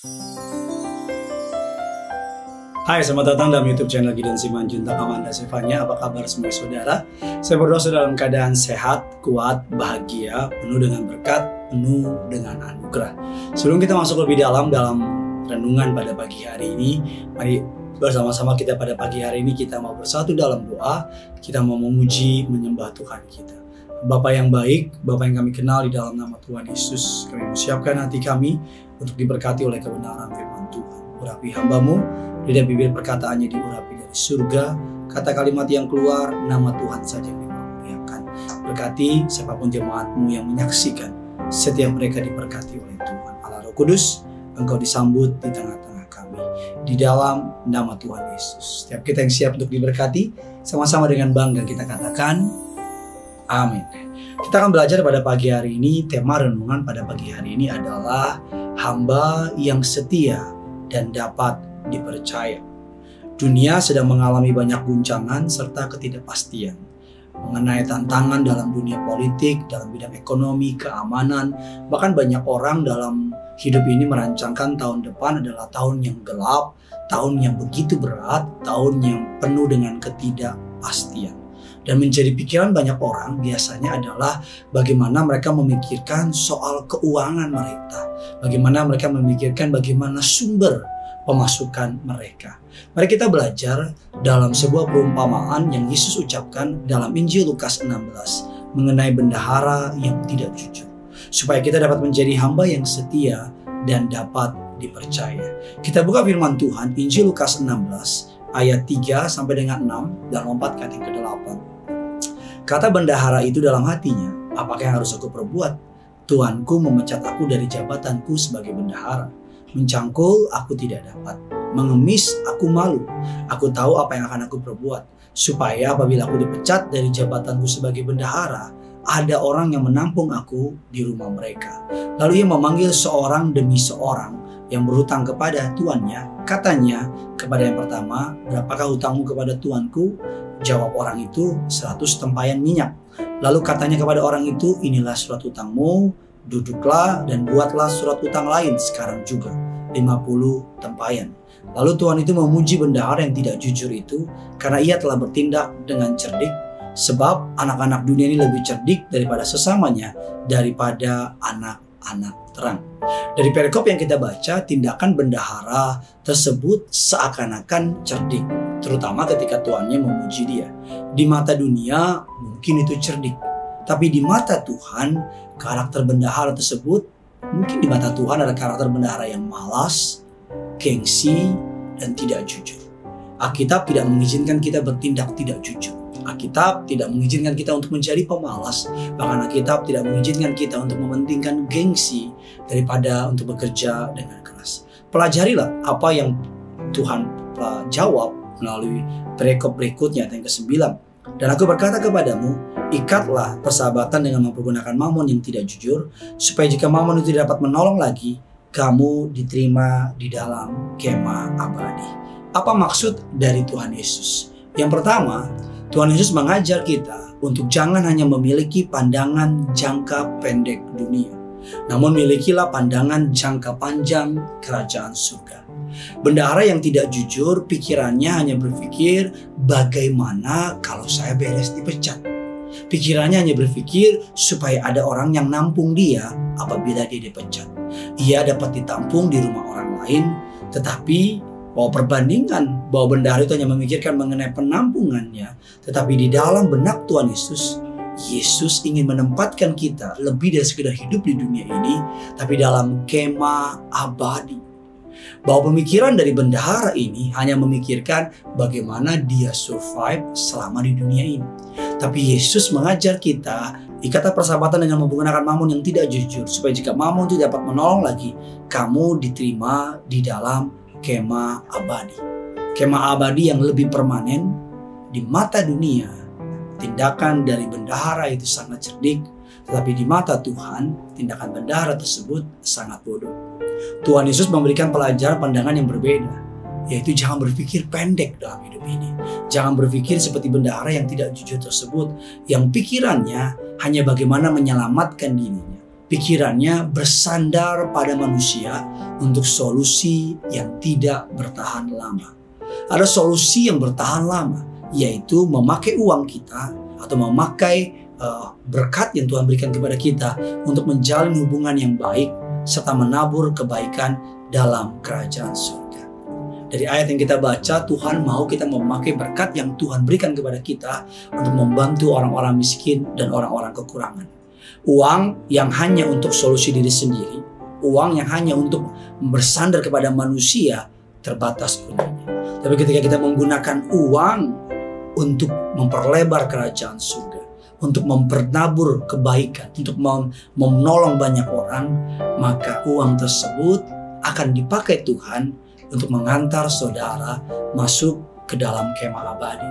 Hai, selamat datang dalam YouTube channel Gideon Simanjuntak Amanda Sevanya. Apa kabar semua saudara? Saya berdoa saudara dalam keadaan sehat, kuat, bahagia, penuh dengan berkat, penuh dengan anugerah. Sebelum kita masuk lebih dalam renungan pada pagi hari ini, mari bersama-sama kita pada pagi hari ini kita mau bersatu dalam doa. Kita mau memuji, menyembah Tuhan kita. Bapa yang baik, Bapa yang kami kenal di dalam nama Tuhan Yesus, kami menyiapkan hati kami untuk diberkati oleh kebenaran firman Tuhan. Urapi hamba-Mu, lidah bibir perkataannya diurapi dari surga, kata kalimat yang keluar, nama Tuhan saja yang dimuliakan. Berkati siapapun jemaat-Mu yang menyaksikan, setiap mereka diberkati oleh Tuhan. Allah Roh Kudus, Engkau disambut di tengah-tengah kami, di dalam nama Tuhan Yesus. Setiap kita yang siap untuk diberkati, sama-sama dengan bangga kita katakan, amin. Kita akan belajar pada pagi hari ini, tema renungan pada pagi hari ini adalah hamba yang setia dan dapat dipercaya. Dunia sedang mengalami banyak guncangan serta ketidakpastian mengenai tantangan dalam dunia politik, dalam bidang ekonomi, keamanan. Bahkan banyak orang dalam hidup ini merancangkan tahun depan adalah tahun yang gelap, tahun yang begitu berat, tahun yang penuh dengan ketidakpastian. Dan menjadi pikiran banyak orang biasanya adalah bagaimana mereka memikirkan soal keuangan mereka. Bagaimana mereka memikirkan bagaimana sumber pemasukan mereka. Mari kita belajar dalam sebuah perumpamaan yang Yesus ucapkan dalam Injil Lukas 16 mengenai bendahara yang tidak jujur. Supaya kita dapat menjadi hamba yang setia dan dapat dipercaya. Kita buka firman Tuhan Injil Lukas 16 ayat 3 sampai dengan 6 dan lompatkan yang ke-8. Kata bendahara itu dalam hatinya, apakah yang harus aku perbuat? Tuanku memecat aku dari jabatanku sebagai bendahara. Mencangkul aku tidak dapat. Mengemis aku malu. Aku tahu apa yang akan aku perbuat. Supaya apabila aku dipecat dari jabatanku sebagai bendahara, ada orang yang menampung aku di rumah mereka. Lalu ia memanggil seorang demi seorang yang berhutang kepada tuannya. Katanya kepada yang pertama, berapakah hutangmu kepada tuanku? Jawab orang itu, 100 tempayan minyak. Lalu katanya kepada orang itu, inilah surat hutangmu, duduklah dan buatlah surat hutang lain sekarang juga, 50 tempayan. Lalu Tuhan itu memuji bendahara yang tidak jujur itu, karena ia telah bertindak dengan cerdik, sebab anak-anak dunia ini lebih cerdik daripada sesamanya, daripada anak-anak terang. Dari perikop yang kita baca, tindakan bendahara tersebut seakan-akan cerdik, terutama ketika tuannya memuji dia. Di mata dunia mungkin itu cerdik, tapi di mata Tuhan karakter bendahara tersebut mungkin di mata Tuhan ada karakter bendahara yang malas, gengsi, dan tidak jujur. Alkitab tidak mengizinkan kita bertindak tidak jujur. Alkitab tidak mengizinkan kita untuk menjadi pemalas. Bahkan Alkitab tidak mengizinkan kita untuk mementingkan gengsi daripada untuk bekerja dengan keras. Pelajarilah apa yang Tuhan jawab melalui perikop berikutnya yang ke-9. Dan aku berkata kepadamu, ikatlah persahabatan dengan mempergunakan mamon yang tidak jujur, supaya jika mamon itu dapat menolong lagi, kamu diterima di dalam kemah abadi. Apa maksud dari Tuhan Yesus? Yang pertama, Tuhan Yesus mengajar kita untuk jangan hanya memiliki pandangan jangka pendek dunia, namun milikilah pandangan jangka panjang kerajaan surga. Bendahara yang tidak jujur, pikirannya hanya berpikir bagaimana kalau saya beres dipecat. Pikirannya hanya berpikir supaya ada orang yang nampung dia apabila dia dipecat. Ia dapat ditampung di rumah orang lain, tetapi bahwa perbandingan bahwa bendahara itu hanya memikirkan mengenai penampungannya, tetapi di dalam benak Tuhan Yesus, Yesus ingin menempatkan kita lebih dari sekedar hidup di dunia ini, tapi dalam kemah abadi. Bahwa pemikiran dari bendahara ini hanya memikirkan bagaimana dia survive selama di dunia ini. Tapi Yesus mengajar kita, ikatlah persahabatan dengan menggunakan mamon yang tidak jujur, supaya jika mamon itu dapat menolong lagi, kamu diterima di dalam kemah abadi. Kemah abadi yang lebih permanen. Di mata dunia, tindakan dari bendahara itu sangat cerdik, tetapi di mata Tuhan, tindakan bendahara tersebut sangat bodoh. Tuhan Yesus memberikan pelajaran pandangan yang berbeda, yaitu jangan berpikir pendek dalam hidup ini. Jangan berpikir seperti bendahara yang tidak jujur tersebut, yang pikirannya hanya bagaimana menyelamatkan dirinya. Pikirannya bersandar pada manusia untuk solusi yang tidak bertahan lama. Ada solusi yang bertahan lama, yaitu memakai uang kita atau memakai berkat yang Tuhan berikan kepada kita untuk menjalin hubungan yang baik serta menabur kebaikan dalam kerajaan surga. Dari ayat yang kita baca, Tuhan mau kita memakai berkat yang Tuhan berikan kepada kita untuk membantu orang-orang miskin dan orang-orang kekurangan. Uang yang hanya untuk solusi diri sendiri, uang yang hanya untuk bersandar kepada manusia, terbatas gunanya. Tapi ketika kita menggunakan uang untuk memperlebar kerajaan surga, untuk mempertabur kebaikan, untuk menolong banyak orang, maka uang tersebut akan dipakai Tuhan untuk mengantar saudara masuk ke dalam kemah abadi.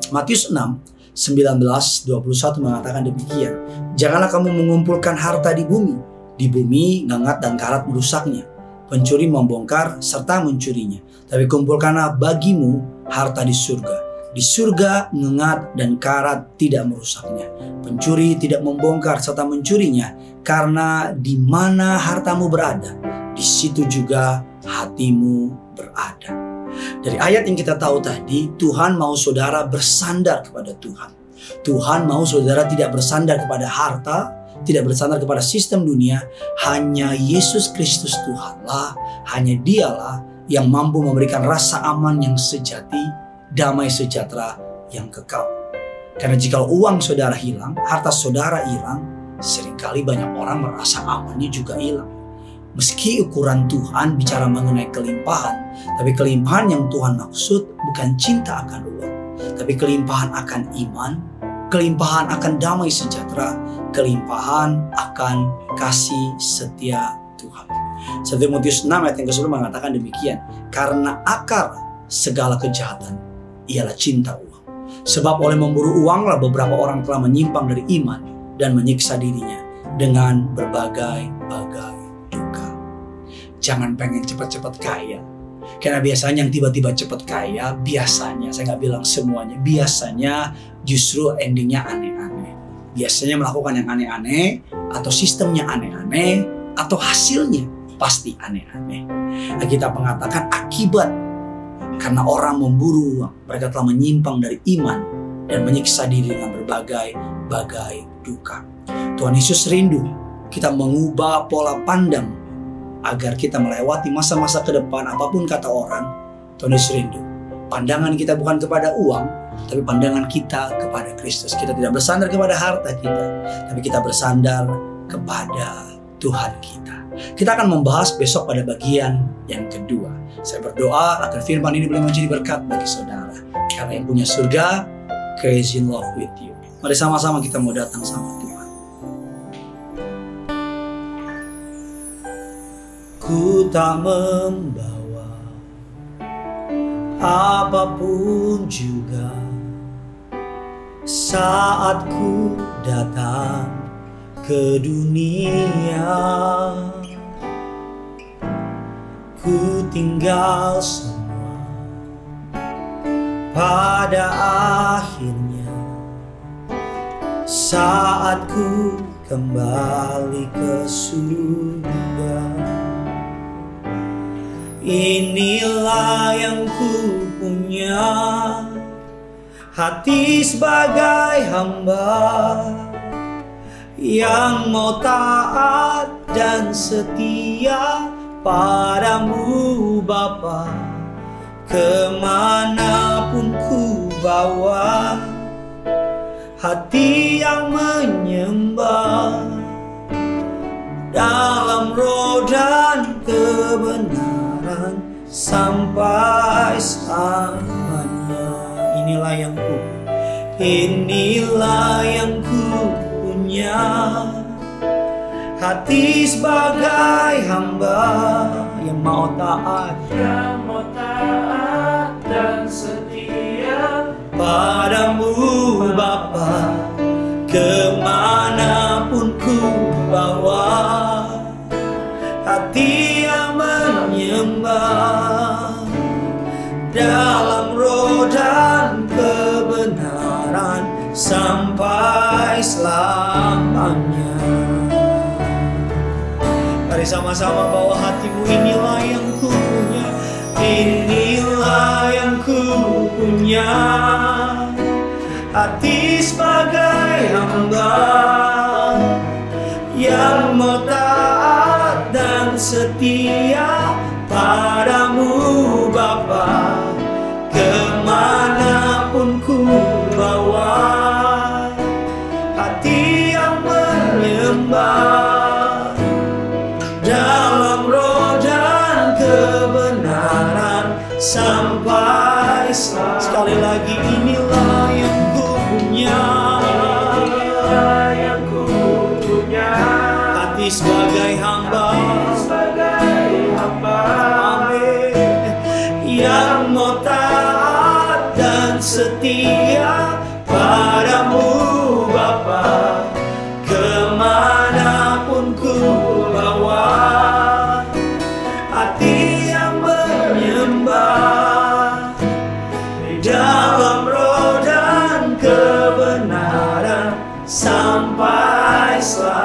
Matius 6:19-21 mengatakan demikian. Janganlah kamu mengumpulkan harta di bumi ngengat dan karat merusaknya, pencuri membongkar serta mencurinya. Tapi kumpulkanlah bagimu harta di surga. Di surga ngengat dan karat tidak merusaknya, pencuri tidak membongkar serta mencurinya. Karena di mana hartamu berada, di situ juga hatimu berada. Dari ayat yang kita tahu tadi, Tuhan mau saudara bersandar kepada Tuhan. Tuhan mau saudara tidak bersandar kepada harta, tidak bersandar kepada sistem dunia. Hanya Yesus Kristus Tuhanlah, hanya Dialah yang mampu memberikan rasa aman yang sejati, damai sejahtera yang kekal. Karena jika uang saudara hilang, harta saudara hilang, seringkali banyak orang merasa amannya juga hilang. Meski ukuran Tuhan bicara mengenai kelimpahan, tapi kelimpahan yang Tuhan maksud bukan cinta akan uang, tapi kelimpahan akan iman, kelimpahan akan damai sejahtera, kelimpahan akan kasih setia Tuhan. 1 Timotius 6 ayat yang ke-10 mengatakan demikian. Karena akar segala kejahatan ialah cinta uang. Sebab oleh memburu uanglah beberapa orang telah menyimpang dari iman dan menyiksa dirinya dengan berbagai-bagai duka. Jangan pengen cepat-cepat kaya. Karena biasanya yang tiba-tiba cepat kaya, biasanya, saya nggak bilang semuanya, biasanya justru endingnya aneh-aneh. Biasanya melakukan yang aneh-aneh, atau sistemnya aneh-aneh, atau hasilnya pasti aneh-aneh. Alkitab mengatakan akibat karena orang memburu uang, mereka telah menyimpang dari iman dan menyiksa diri dengan berbagai-bagai duka. Tuhan Yesus rindu kita mengubah pola pandang agar kita melewati masa-masa ke depan. Apapun kata orang, Tuhan Yesus rindu pandangan kita bukan kepada uang, tapi pandangan kita kepada Kristus. Kita tidak bersandar kepada harta kita, tapi kita bersandar kepada Tuhan kita. Kita akan membahas besok pada bagian yang kedua. Saya berdoa agar firman ini boleh menjadi berkat bagi saudara. Karena yang punya surga, crazy in love with you. Mari sama-sama kita mau datang sama Tuhan. Ku tak membawa apapun juga saat ku datang ke dunia. Ku tinggal semua pada akhirnya saat ku kembali ke surga. Inilah yang ku punya, hati sebagai hamba yang mau taat dan setia padamu Bapa. Kemanapun ku bawa, hati yang menyembah dalam roh dan kebenaran sampai selamanya. Inilah yang ku punya, hati sebagai hamba yang mau taat dan setia padamu Bapa. Kemanapun ku bawa, hati yang menyembah dalam roh dan kebenaran sampai selamanya. Mari sama-sama bawa hatimu. Inilah yang ku punya, inilah yang ku punya, hati sebagai hamba yang mau taat dan setia padamu Bapa. Kemanapun ku bawa, hati yang menyembah dalam roh dan kebenaran sampai selalu. Sekali lagi, inilah yang ku punya, inilah yang ku punya, hati sebagai hamba, amin, yang mau taat dan setia padamu Bapa. Kemanapun ku bawa, hati yang menyembah dalam roh dan kebenaran sampai selalu.